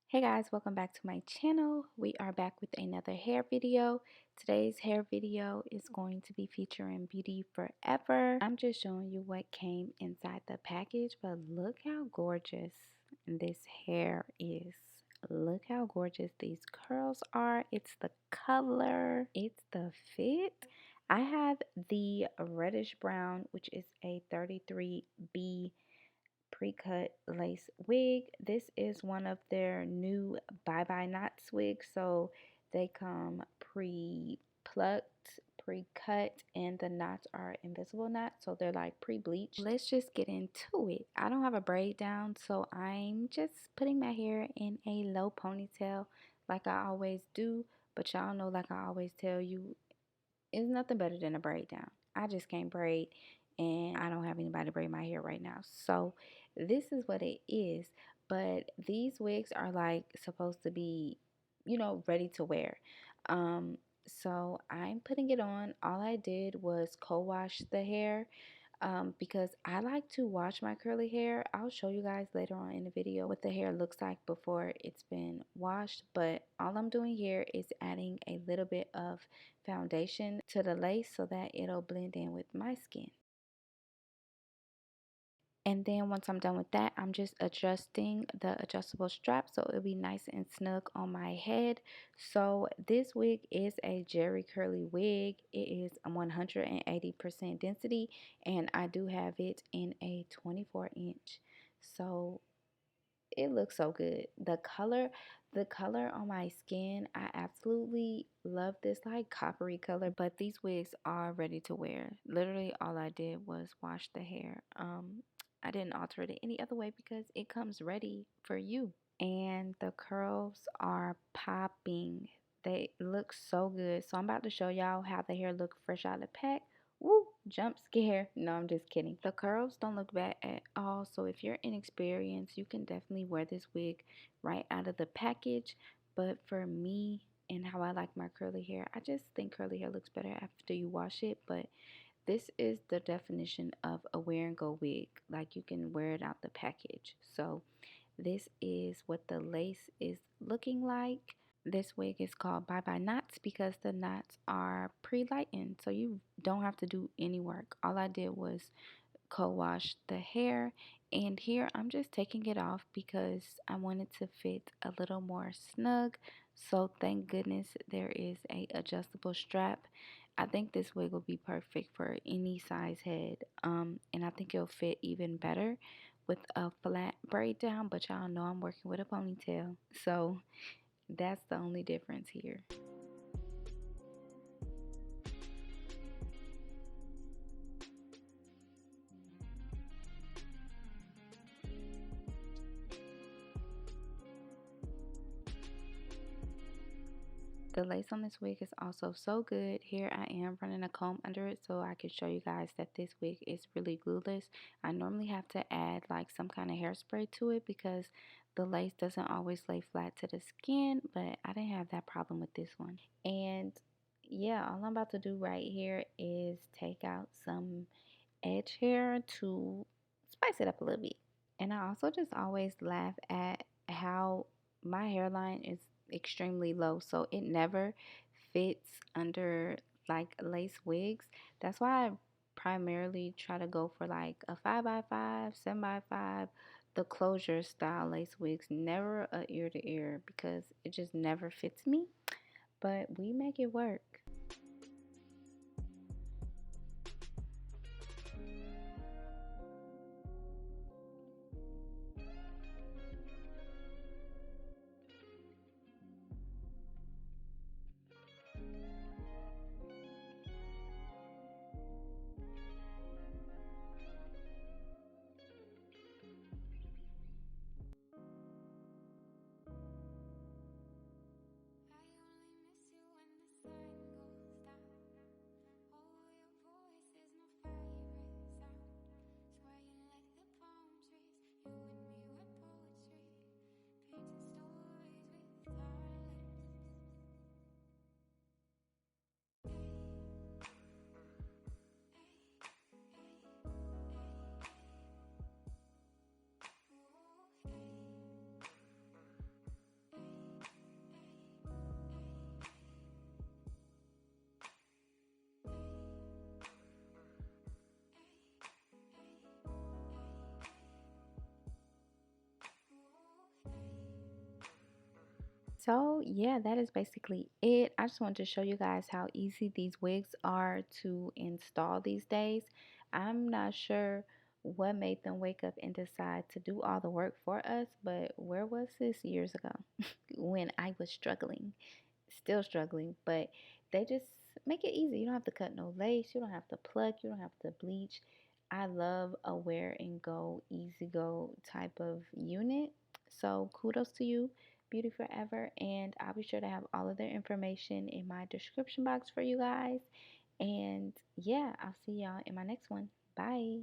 Hey guys, welcome back to my channel. We are back with another hair video. Today's hair video is going to be featuring Beauty Forever. I'm just showing you what came inside the package, but look how gorgeous this hair is. Look how gorgeous these curls are. It's the color, it's the fit. I have the reddish brown, which is a 33B pre-cut lace wig. This is one of their new Byebye knots wigs, so they come pre-plucked, pre-cut, and the knots are invisible knots, so they're like pre-bleached. Let's just get into it. I don't have a braid down, so I'm just putting my hair in a low ponytail like I always do, but y'all know, like I always tell you, it's nothing better than a braid down. I just can't braid, and I don't have anybody to braid my hair right now. So this is what it is. But these wigs are like supposed to be, ready to wear. So I'm putting it on. All I did was co-wash the hair because I like to wash my curly hair. I'll show you guys later on in the video what the hair looks like before it's been washed, but all I'm doing here is adding a little bit of foundation to the lace so that it'll blend in with my skin. And then once I'm done with that, I'm just adjusting the adjustable strap so it'll be nice and snug on my head. So this wig is a Jerry curly wig. It is 180% density, and I do have it in a 24-inch. So it looks so good. The color on my skin, I absolutely love this like coppery color, but these wigs are ready to wear. Literally all I did was wash the hair. I didn't alter it any other way because it comes ready for you. And the curls are popping. They look so good. So I'm about to show y'all how the hair look fresh out of the pack. Woo, jump scare. No, I'm just kidding. The curls don't look bad at all. So if you're inexperienced, you can definitely wear this wig right out of the package. But for me and how I like my curly hair, I just think curly hair looks better after you wash it. But this is the definition of a wear and go wig. Like, you can wear it out the package. So this is what the lace is looking like. This wig is called Byebye knots because the knots are pre-lightened, so you don't have to do any work. All I did was co-wash the hair, and here I'm just taking it off because I wanted to fit a little more snug. So thank goodness there is a adjustable strap. I think this wig will be perfect for any size head, and I think it'll fit even better with a flat braid down, but y'all know I'm working with a ponytail, so that's the only difference here. The lace on this wig is also so good. Here I am running a comb under it so I can show you guys that this wig is really glueless. I normally have to add like some kind of hairspray to it because the lace doesn't always lay flat to the skin, but I didn't have that problem with this one. And yeah, all I'm about to do right here is take out some edge hair to spice it up a little bit. And I also just always laugh at how my hairline is extremely low, so it never fits under like lace wigs. That's why I primarily try to go for like a 5x5, 7x5, the closure style lace wigs, never a ear to ear because it just never fits me. But we make it work. So, yeah, that is basically it. I just wanted to show you guys how easy these wigs are to install these days. I'm not sure what made them wake up and decide to do all the work for us, but where was this years ago when I was struggling? Still struggling, but they just make it easy. You don't have to cut no lace, you don't have to pluck, you don't have to bleach. I love a wear and go, easy go type of unit. So kudos to you, Beauty Forever, and I'll be sure to have all of their information in my description box for you guys. And yeah, I'll see y'all in my next one. Bye.